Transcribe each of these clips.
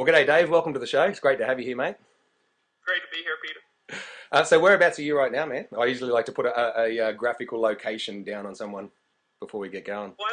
Well, g'day, Dave. Welcome to the show. It's great to have you here, mate. Great to be here, Peter. So, whereabouts are you right now, man? I usually like to put a graphical location down on someone before we get going. Well, I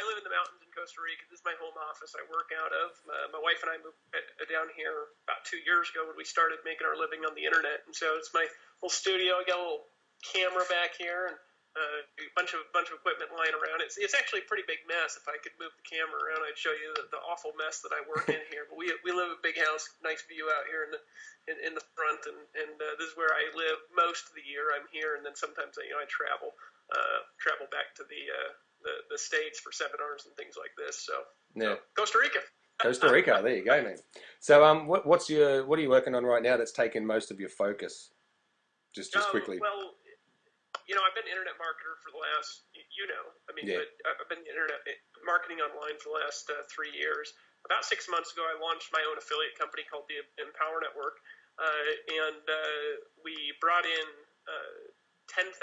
live in the mountains in Costa Rica. This is my home office. I work out of. My wife and I moved down here about 2 years ago when we started making our living on the internet, and so it's my little studio. I got a little camera back here and a bunch of equipment lying around. It's actually a pretty big mess. If I could move the camera around, I'd show you the awful mess that I work in here. But we live in a big house, nice view out here in the front, and this is where I live most of the year. I'm here, and then sometimes I travel back to the States for seminars and things like this. So Yeah, Costa Rica. Costa Rica. There you go, man. So, what are you working on right now that's taken most of your focus? Just quickly. Well, I've been an internet marketer for the last, Yeah. but I've been internet marketing online for the last 3 years. About 6 months ago, I launched my own affiliate company called the Empower Network, and we brought in 10,000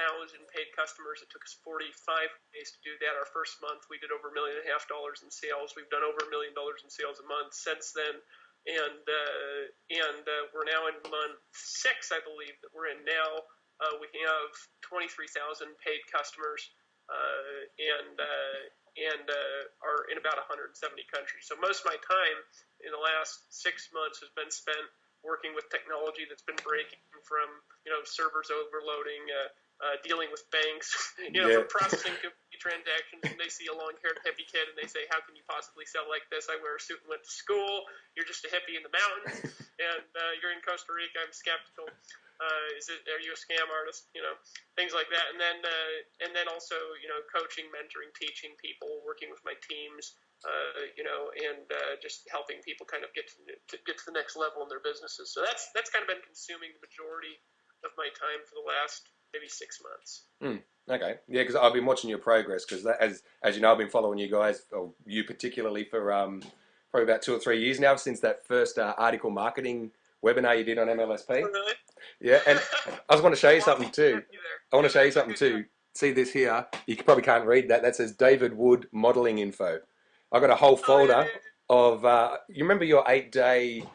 paid customers. It took us 45 days to do that. Our first month, we did over $1.5 million in sales. We've done over $1 million in sales a month since then, and we're now in month 6, I believe, that we're in now. We have 23,000 paid customers, and are in about 170 countries. So most of my time in the last 6 months has been spent working with technology that's been breaking from servers overloading, dealing with banks, Yeah. for processing transactions, and they see a long-haired hippie kid and they say, "How can you possibly sell like this? I wear a suit and went to school. You're just a hippie in the mountains, and you're in Costa Rica. I'm skeptical. Are you a scam artist? Things like that." And then also, coaching, mentoring, teaching people, working with my teams, and just helping people kind of get to the next level in their businesses. So that's kind of been consuming the majority of my time for the last maybe 6 months. Okay. Yeah, because I've been watching your progress because as you know, I've been following you guys, or you particularly, for probably about 2 or 3 years now since that first article marketing webinar you did on MLSP. Oh, really? Yeah, and I just want to show you something too. You there. I want to show you That's a something good too. See this here? You probably can't read that. That says David Wood modeling info. I got a whole Oh, yeah, folder yeah, yeah. of. You remember your 8-day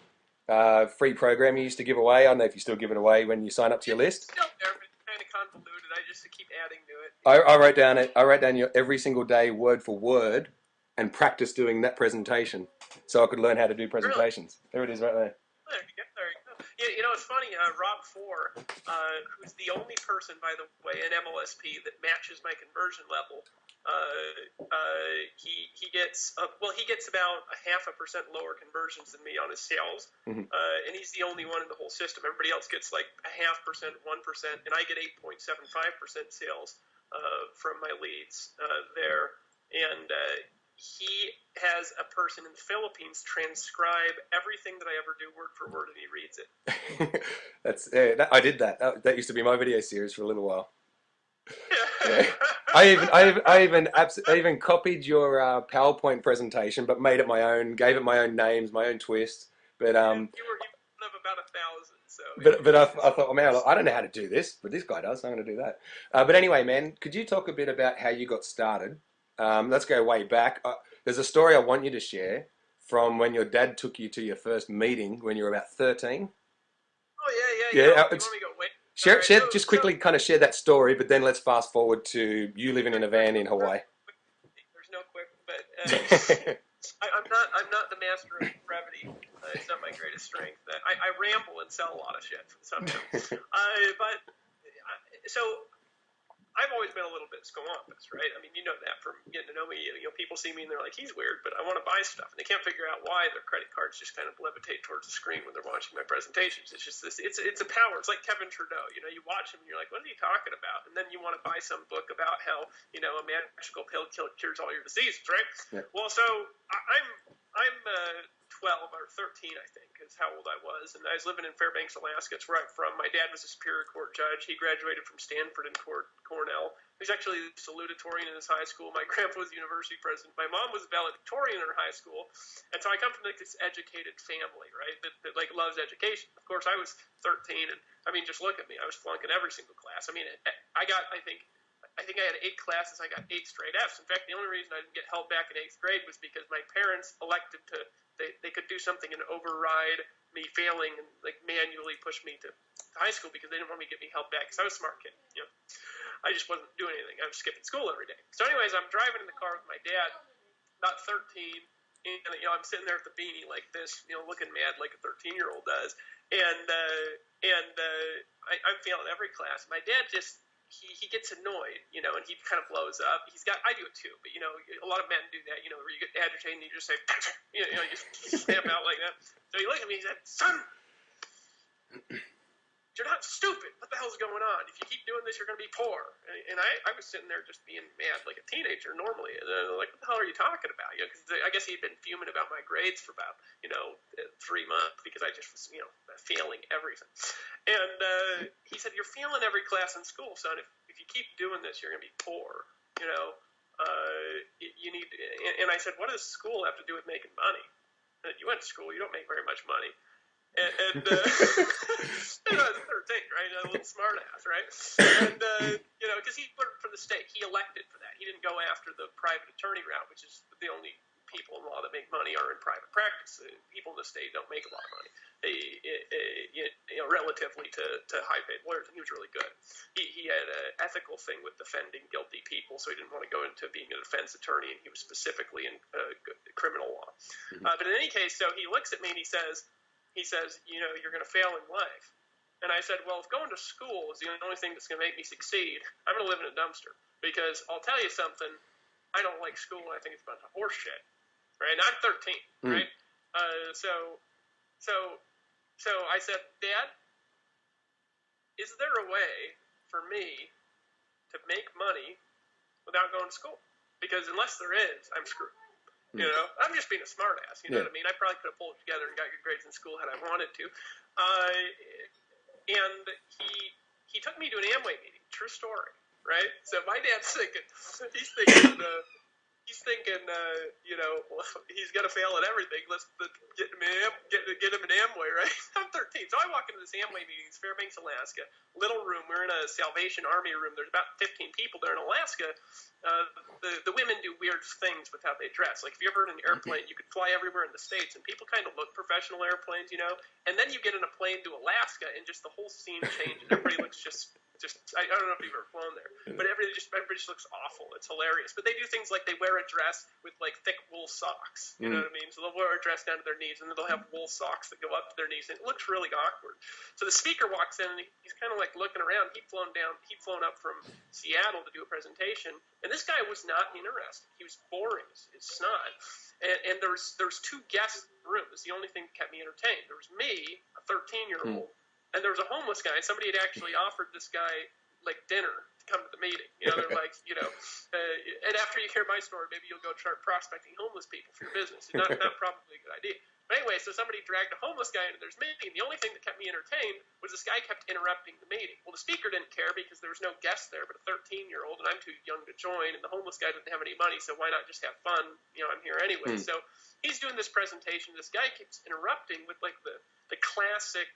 free program you used to give away? I don't know if you still give it away when you sign up to your It's list. still there, but it's kind of convoluted. I just keep adding to it. I wrote down it. I wrote down your every single day word for word and practice doing that presentation, so I could learn how to do Really? presentations. There it is, right there. There you go. There you go. It's funny. Rob Four, who's the only person, by the way, in MLSP that matches my conversion level. He gets about a 0.5% lower conversions than me on his sales, Hmm. and he's the only one in the whole system. Everybody else gets like a 0.5%, 1%, and I get 8.75% sales from my leads there. And he has a person in the Philippines transcribe everything that I ever do word for word, and he reads it. I did that. That used to be my video series for a little while. Yeah. Yeah. I even copied your PowerPoint presentation, but made it my own. Gave it my own names, my own twist. But You were one of about 1,000, so I thought, oh, man, I don't know how to do this, but this guy does. So I'm going to do that. But anyway, man, could you talk a bit about how you got started? Let's go way back. There's a story I want you to share from when your dad took you to your first meeting when you were about 13. Oh yeah. Yeah, You want me to go wait? All right. share, just quickly kind of share that story, but then let's fast forward to you living in a van in Hawaii. There's no quick, but I'm not the master of brevity. It's not my greatest strength. I ramble and sell a lot of shit sometimes. So I've always been a little bit scompus, right? I mean, you know that from getting to know me. People see me and they're like, "He's weird," but I want to buy stuff, and they can't figure out why their credit cards just kind of levitate towards the screen when they're watching my presentations. It's just this. It's a power. It's like Kevin Trudeau. You watch him and you're like, "What are you talking about?" And then you want to buy some book about how a magical pill cures all your diseases, right? Yeah. Well, so I'm 12 or 13, I think, is how old I was. And I was living in Fairbanks, Alaska. It's where I'm from. My dad was a Superior Court judge. He graduated from Stanford and Cornell. He was actually a salutatorian in his high school. My grandpa was the university president. My mom was a valedictorian in her high school. And so I come from like this educated family, right, that like loves education. Of course, I was 13, and I mean, just look at me. I was flunking every single class. I mean, I got, I think, I think I had 8 classes. I got 8 straight Fs. In fact, the only reason I didn't get held back in 8th grade was because my parents elected to, they could do something and override me failing and like manually push me to high school because they didn't want me to get me held back because I was a smart kid. You know, I just wasn't doing anything. I was skipping school every day. So anyways, I'm driving in the car with my dad, about 13, and I'm sitting there with the beanie like this, looking mad like a 13-year-old does, and I'm failing every class. My dad just he gets annoyed, and he kind of blows up. I do it too, but a lot of men do that, where you get agitated and you just say, you just snap out like that. So he looked at me, he said, "Son, you're not stupid. What the hell's going on? If you keep doing this, you're going to be poor." And I was sitting there just being mad like a teenager normally. And like, what the hell are you talking about? Because I guess he'd been fuming about my grades for about, 3 months because I just was, failing everything. And he said, "You're failing every class in school, son. If you keep doing this, you're going to be poor. You need." And I said, "What does school have to do with making money? You went to school. You don't make very much money." And I was 13, right? A little smart ass, right? And, because he worked for the state. He elected for that. He didn't go after the private attorney route, which is the only people in law that make money are in private practice. People in the state don't make a lot of money, relatively to high-paid lawyers, and he was really good. He had an ethical thing with defending guilty people, so he didn't want to go into being a defense attorney, and he was specifically in criminal law. But in any case, so he looks at me and he says, "You're going to fail in life." And I said, "Well, if going to school is the only thing that's going to make me succeed, I'm going to live in a dumpster. Because I'll tell you something, I don't like school, and I think it's a bunch of horse shit." Right? And I'm 13, right? So I said, "Dad, is there a way for me to make money without going to school? Because unless there is, I'm screwed." I'm just being a smart ass. You know what I mean? I probably could have pulled it together and got good grades in school had I wanted to. And he took me to an Amway meeting. True story, right? So my dad's thinking, he's thinking, well, he's gonna fail at everything. Let's get him an Amway, right? I'm 13, so I walk into this Amway meeting. It's Fairbanks, Alaska. Little room. We're in a Salvation Army room. There's about 15 people there in Alaska. The women do weird things with how they dress. Like if you're ever in an airplane, you could fly everywhere in the States, and people kind of look professional airplanes, And then you get in a plane to Alaska, and just the whole scene changes. Everybody looks just I don't know if you've ever flown there, but everybody just looks awful. It's hilarious. But they do things like they wear a dress with like thick wool socks. You know what I mean? So they'll wear a dress down to their knees, and then they'll have wool socks that go up to their knees, and it looks really awkward. So the speaker walks in, and he's kind of like looking around. He'd flown up from Seattle to do a presentation, and this guy was not interested. He was boring as snot. And there was 2 guests in the room. It's the only thing that kept me entertained. There was me, a 13-year-old. And there was a homeless guy. Somebody had actually offered this guy like dinner to come to the meeting. They're like, and after you hear my story, maybe you'll go start prospecting homeless people for your business. Not probably a good idea. But anyway, so somebody dragged a homeless guy into this meeting. The only thing that kept me entertained was this guy kept interrupting the meeting. Well, the speaker didn't care because there was no guest there but a 13-year-old, and I'm too young to join, and the homeless guy didn't have any money, so why not just have fun? I'm here anyway. So he's doing this presentation. This guy keeps interrupting with like the classic,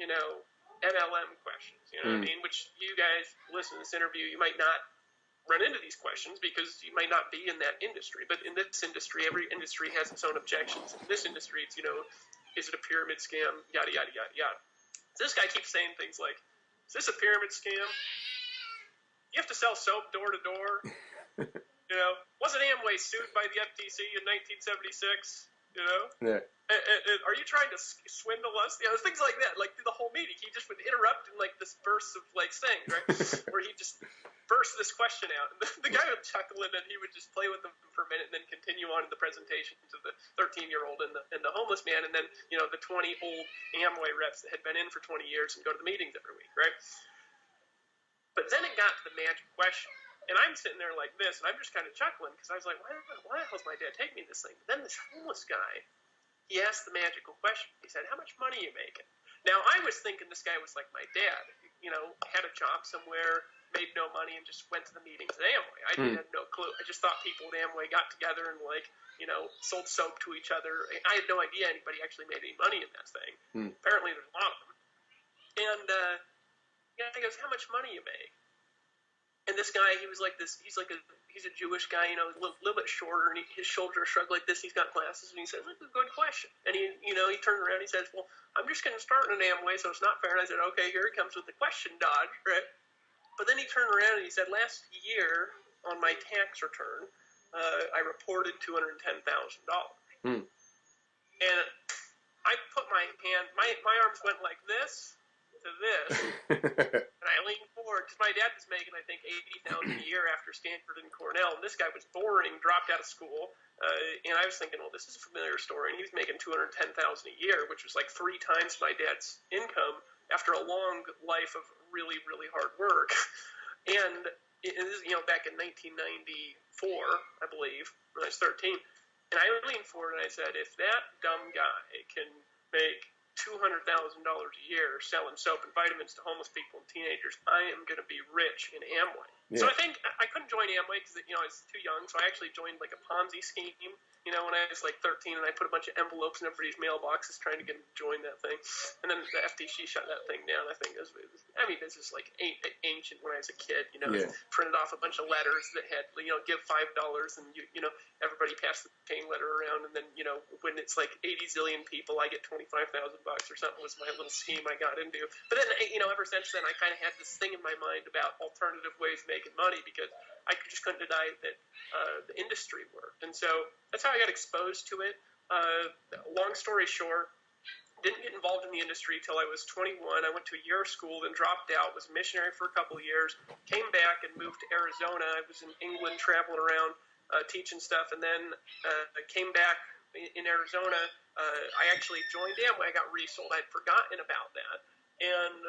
MLM questions, what I mean? Which you guys listen to this interview, you might not run into these questions because you might not be in that industry. But in this industry, every industry has its own objections. In this industry, it's, is it a pyramid scam? Yada, yada, yada, yada. So this guy keeps saying things like, is this a pyramid scam? You have to sell soap door to door? Wasn't Amway sued by the FTC in 1976? Yeah. Are you trying to swindle us? Things like that. Like through the whole meeting, he just would interrupt in like this burst of like saying, right, where he just burst this question out, and the guy would chuckle, and then he would just play with them for a minute, and then continue on in the presentation to the 13-year-old and the homeless man, and then the 20 old Amway reps that had been in for 20 years and go to the meetings every week, right? But then it got to the magic question. And I'm sitting there like this, and I'm just kind of chuckling because I was like, why the hell's my dad taking me this thing? But then this homeless guy, he asked the magical question. He said, how much money are you making? Now, I was thinking this guy was like my dad, had a job somewhere, made no money, and just went to the meetings at Amway. I had no clue. I just thought people at Amway got together and, sold soap to each other. I had no idea anybody actually made any money in that thing. Apparently, there's a lot of them. And he goes, how much money you make? And this guy, he was like this. He's a Jewish guy, you know, a little bit shorter, and his shoulders shrug like this. He's got glasses, and he says, "That's a good question." And he turned around, and he says, "Well, I'm just going to start in an Amway, so it's not fair." And I said, "Okay, here he comes with the question dodge, right?" But then he turned around and he said, "Last year on my tax return, I reported $210,000." Mm. And I put my arms went like this to this, and I leaned forward because my dad was making, I think, $80,000 a year after Stanford and Cornell, and this guy was boring, dropped out of school, and I was thinking, well, this is a familiar story, and he was making $210,000 a year, which was like 3 times my dad's income after a long life of really, really hard work, and this is, back in 1994, I believe, when I was 13. And I leaned forward and I said, if that dumb guy can make $200,000 a year selling soap and vitamins to homeless people and teenagers, I am going to be rich in Amway. Yeah. So I think I couldn't join Amway because I was too young. So I actually joined like a Ponzi scheme, when I was like 13, and I put a bunch of envelopes in everybody's mailboxes trying to get them to join that thing. And then the FTC shut that thing down. I think this is like ancient when I was a kid. Yeah. Printed off a bunch of letters that had give $5 and everybody passed the chain letter around, and then when it's like 80 zillion people, I get $25,000 or something was my little scheme I got into. But then ever since then, I kind of had this thing in my mind about alternative ways of making money because I just couldn't deny that the industry worked, and so that's how I got exposed to it. Long story short, didn't get involved in the industry till I was 21. I went to a year of school, then dropped out, was a missionary for a couple of years, came back and moved to Arizona. I was in England traveling around teaching stuff, and then came back in Arizona. I actually joined Amway. I got resold. I'd forgotten about that. And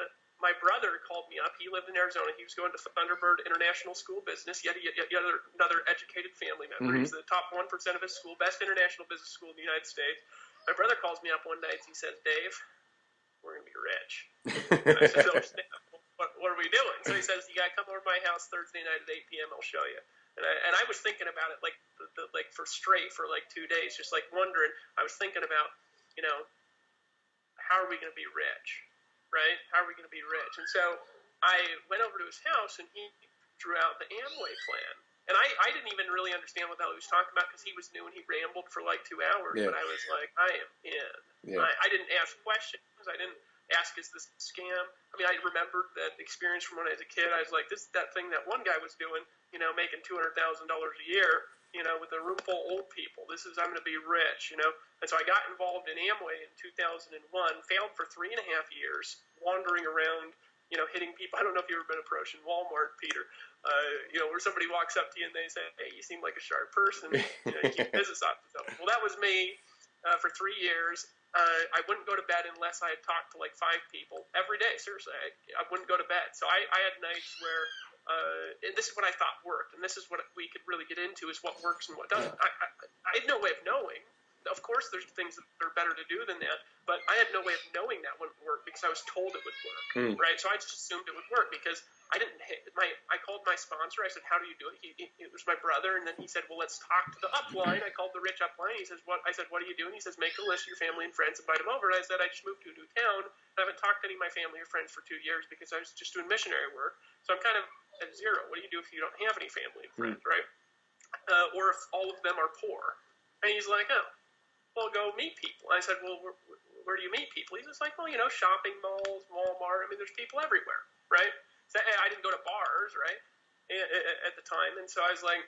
my brother called me up. He lived in Arizona. He was going to Thunderbird International School Business, yet another educated family member. Mm-hmm. He's the top 1% of his school, best international business school in the United States. My brother calls me up one night and he says, "Dave, we're going to be rich." And I said, "Oh, what are we doing?" So he says, "You got to come over to my house Thursday night at 8 p.m. I'll show you." And I was thinking about it like for 2 days, just like wondering. I was thinking about, how are we going to be rich, right? How are we going to be rich? And so I went over to his house and he drew out the Amway plan. And I didn't even really understand what the hell he was talking about because he was new and he rambled for like 2 hours. Yeah. But I was like, I am in. Yeah. I didn't ask questions. I didn't ask, is this a scam? I mean, I remembered that experience from when I was a kid. I was like, this is that thing that one guy was doing, making $200,000 a year, with a room full of old people. I'm going to be rich, And so I got involved in Amway in 2001, failed for 3.5 years, wandering around, hitting people. I don't know if you've ever been approached in Walmart, Peter, where somebody walks up to you and they say, "Hey, you seem like a sharp person. You keep business options open." Well, that was me for 3 years. I wouldn't go to bed unless I had talked to like 5 people every day. Seriously, I wouldn't go to bed. So I had nights where, and this is what I thought worked, and this is what we could really get into is what works and what doesn't. I had no way of knowing. Of course, there's things that are better to do than that, but I had no way of knowing that wouldn't work because I was told it would work, right? So I just assumed it would work because I didn't I called my sponsor. I said, "How do you do it?" It was my brother, and then he said, "Well, let's talk to the upline." I called the rich upline. He says, "What?" I said, "What do you do?" And he says, "Make a list of your family and friends, invite them over." And I said, "I just moved to a new town. I haven't talked to any of my family or friends for 2 years because I was just doing missionary work. So I'm kind of at zero. What do you do if you don't have any family and friends, right? Or if all of them are poor?" And he's like, "Oh, well, go meet people." I said, "Well, where do you meet people?" He's just like, "Well, shopping malls, Walmart. I mean, there's people everywhere, right?" So I didn't go to bars, right, at the time. And so I was like,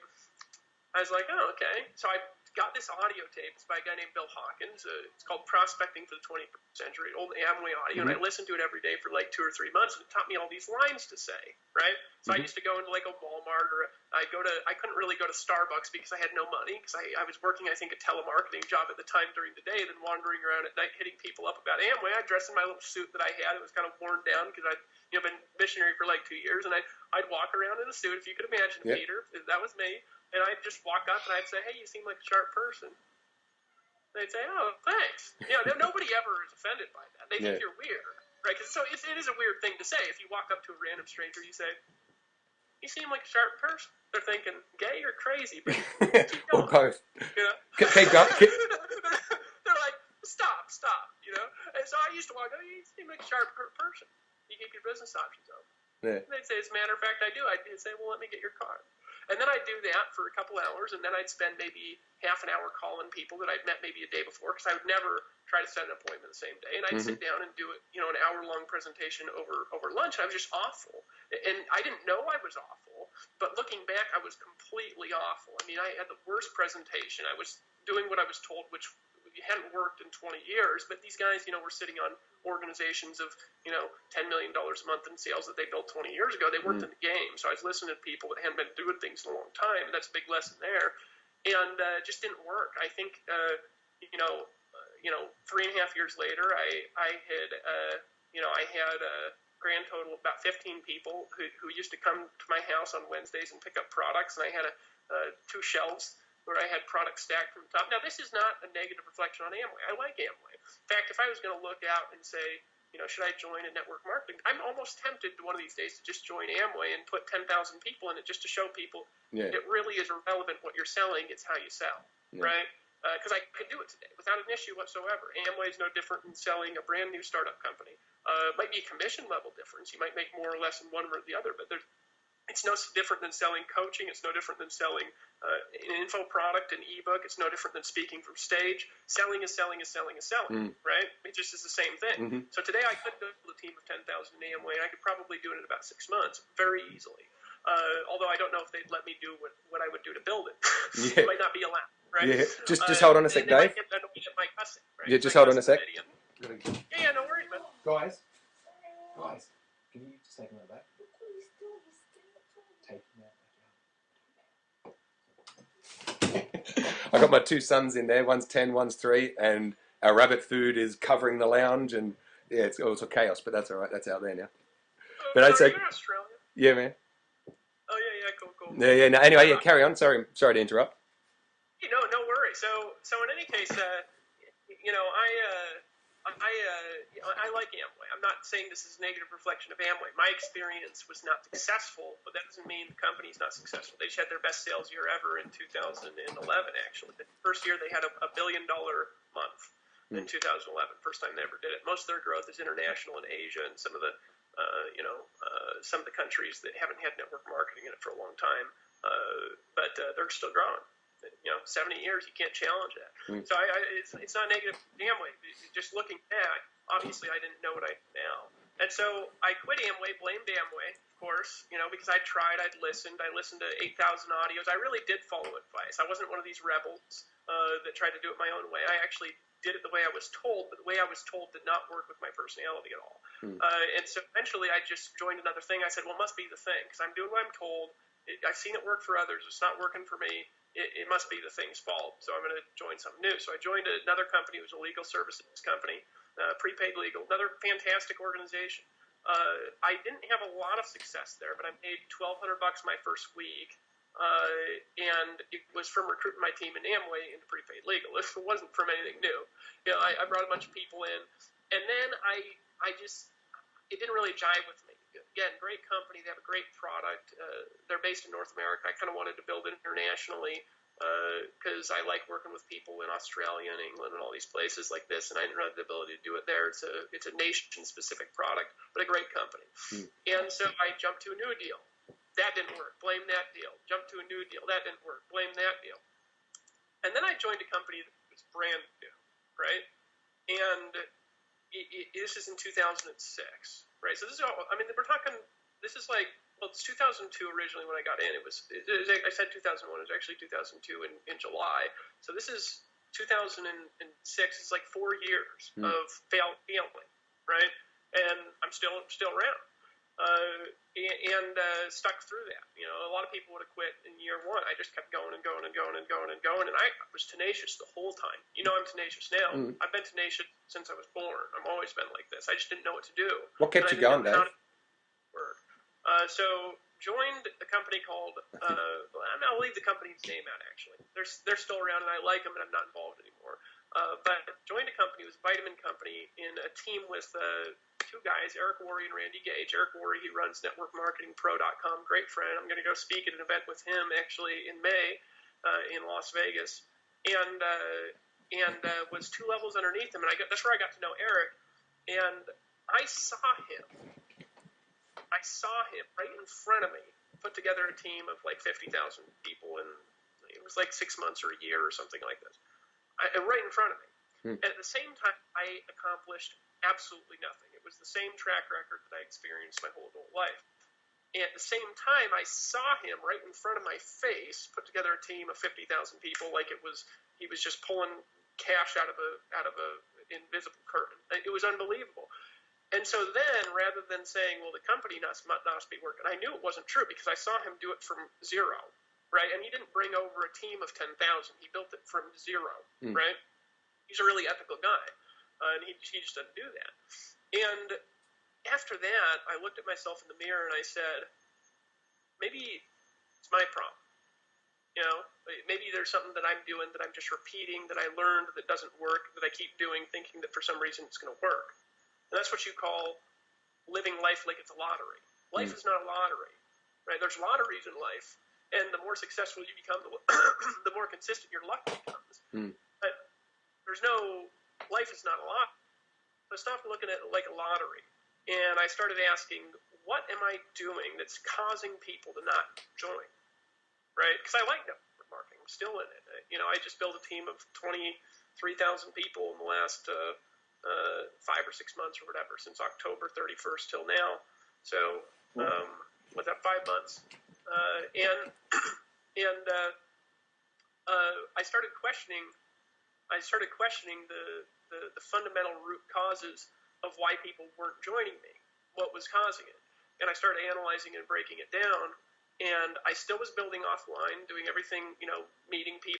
"Oh, okay." So I got this audio tape. It's by a guy named Bill Hawkins. It's called Prospecting for the 21st Century, old Amway audio. And I listened to it every day for like 2 or 3 months, and it taught me all these lines to say, right? So I used to go into like a Walmart, or I couldn't really go to Starbucks because I had no money, because I was working, I think, a telemarketing job at the time during the day, then wandering around at night hitting people up about Amway. I'd dress in my little suit that I had. It was kind of worn down because I'd been missionary for like 2 years, and I'd walk around in a suit, if you could imagine, yep. Peter, that was me. And I'd just walk up and I'd say, "Hey, you seem like a sharp person." They'd say, "Oh, thanks." Nobody ever is offended by that. They think you're weird, right? Because it is a weird thing to say. If you walk up to a random stranger, you say, "You seem like a sharp person." They're thinking, "Gay or crazy?" But keep going. Or both. Keep going. They're like, stop. And so I used to walk up, "You seem like a sharp person. You keep your business options open." Yeah. And they'd say, as a matter of fact, I do. I'd say, well, let me get your card. And then I'd do that for a couple hours, and then I'd spend maybe half an hour calling people that I'd met maybe a day before, because I would never try to set an appointment the same day. And I'd Mm-hmm. sit down and do it, an hour-long presentation over lunch. And I was just awful. And I didn't know I was awful, but looking back, I was completely awful. I mean, I had the worst presentation. I was doing what I was told, which hadn't worked in 20 years, but these guys, were sitting on organizations of, $10 million a month in sales that they built 20 years ago. They weren't in the game. So I was listening to people that hadn't been doing things in a long time, and that's a big lesson there. And it just didn't work. I think, 3.5 years later, I had a grand total of about 15 people who used to come to my house on Wednesdays and pick up products, and I had 2 shelves where I had products stacked from the top. Now, this is not a negative reflection on Amway. I like Amway. In fact, if I was going to look out and say, should I join in network marketing, I'm almost tempted one of these days to just join Amway and put 10,000 people in it just to show people it really is irrelevant what you're selling. It's how you sell, right? Because I could do it today without an issue whatsoever. Amway is no different than selling a brand new startup company. It might be a commission level difference. You might make more or less in one or the other, but it's no different than selling coaching. It's no different than selling an info product, an ebook. It's no different than speaking from stage. Selling is selling is selling is selling, right? It just is the same thing. Mm-hmm. So today I could build a team of 10,000 in Amway, and I could probably do it in about 6 months, very easily. Although I don't know if they'd let me do what I would do to build it. It might not be allowed, right? Yeah. Just hold on a sec, they Dave. might get my cussing, right? Yeah, just hold on a sec. Yeah, no worries, man. Guys, can you just take him out back? Take him out back. I got my 2 sons in there. One's 10, one's 3, and our rabbit food is covering the lounge, and yeah, it's also chaos, but that's all right. That's out there now. But I'd say, you're in Australia. yeah, man. Oh yeah, cool. Yeah. No, anyway, yeah, carry on. Sorry to interrupt. No worry. So in any case, I like Amway. I'm not saying this is a negative reflection of Amway. My experience was not successful, but that doesn't mean the company's not successful. They just had their best sales year ever in 2011, actually. The first year they had a $1 billion month in 2011. First time they ever did it. Most of their growth is international in Asia and some of the countries that haven't had network marketing in it for a long time. But they're still growing. 70 years, you can't challenge that. So it's not negative Amway. Just looking back, obviously I didn't know what I know now. And so I quit Amway, blamed Amway, of course, because I tried, I listened to 8,000 audios. I really did follow advice. I wasn't one of these rebels that tried to do it my own way. I actually did it the way I was told, but the way I was told did not work with my personality at all. And so eventually I just joined another thing. I said, well, it must be the thing, because I'm doing what I'm told. I've seen it work for others. It's not working for me. It must be the thing's fault. So I'm going to join something new. So I joined another company. It was a legal services company, prepaid legal, another fantastic organization. I didn't have a lot of success there, but I made $1,200 my first week. And it was from recruiting my team in Amway into prepaid legal. It wasn't from anything new. I brought a bunch of people in, and then it didn't really jive with me. Again, great company. They have a great product. They're based in North America. I kind of wanted to build it internationally because I like working with people in Australia and England and all these places like this, and I didn't have the ability to do it there. It's a nation-specific product, but a great company. And so I jumped to a new deal. That didn't work. Blame that deal. Jumped to a new deal. That didn't work. Blame that deal. And then I joined a company that was brand new, right? And this is in 2006, right? So this is all, we're talking, this is like, well, it's 2002 originally when I got in. I said 2001. It was actually 2002 in July. So this is 2006. It's like 4 years of failing, right? And I'm still around. And stuck through that. A lot of people would have quit in year 1. I just kept going and going and going and going and going, and I was tenacious the whole time. I'm tenacious now. I've been tenacious since I was born. I've always been like this. I just didn't know what to do. What kept you going, Dave? So joined a company called, I'll leave the company's name out, actually. They're still around, and I like them, and I'm not involved anymore. But joined a company, it was a vitamin company, in a team with 2 guys, Eric Worre and Randy Gage. Eric Worre, he runs networkmarketingpro.com, great friend. I'm going to go speak at an event with him actually in May in Las Vegas, and was 2 levels underneath him, and that's where I got to know Eric, and I saw him I saw him right in front of me put together a team of like 50,000 people, and it was like 6 months or a year or something like this. Right in front of me. Hmm. And at the same time, I accomplished absolutely nothing. It was the same track record that I experienced my whole adult life. And at the same time, I saw him right in front of my face put together a team of 50,000 people, like he was just pulling cash out of a invisible curtain. It was unbelievable. And so then, rather than saying, well, the company must be working, I knew it wasn't true because I saw him do it from zero, right? And he didn't bring over a team of 10,000. He built it from zero, right? He's a really ethical guy, and he just doesn't do that. And after that, I looked at myself in the mirror and I said, maybe it's my problem. You know, maybe there's something that I'm doing that I'm just repeating, that I learned that doesn't work, that I keep doing, thinking that for some reason it's going to work. And that's what you call living life like it's a lottery. Life is not a lottery, right? There's lotteries in life, and the more successful you become, the more consistent your luck becomes. But life is not a lottery. So I stopped looking at it like a lottery, and I started asking, what am I doing that's causing people to not join, right? Because I like network marketing. I'm still in it. You know, I just built a team of 23,000 people in the last 5 or 6 months or whatever, since October 31st till now. So, what's that, 5 months? And I started questioning the fundamental root causes of why people weren't joining me, what was causing it. And I started analyzing and breaking it down, and I still was building offline, doing everything, you know, meeting people,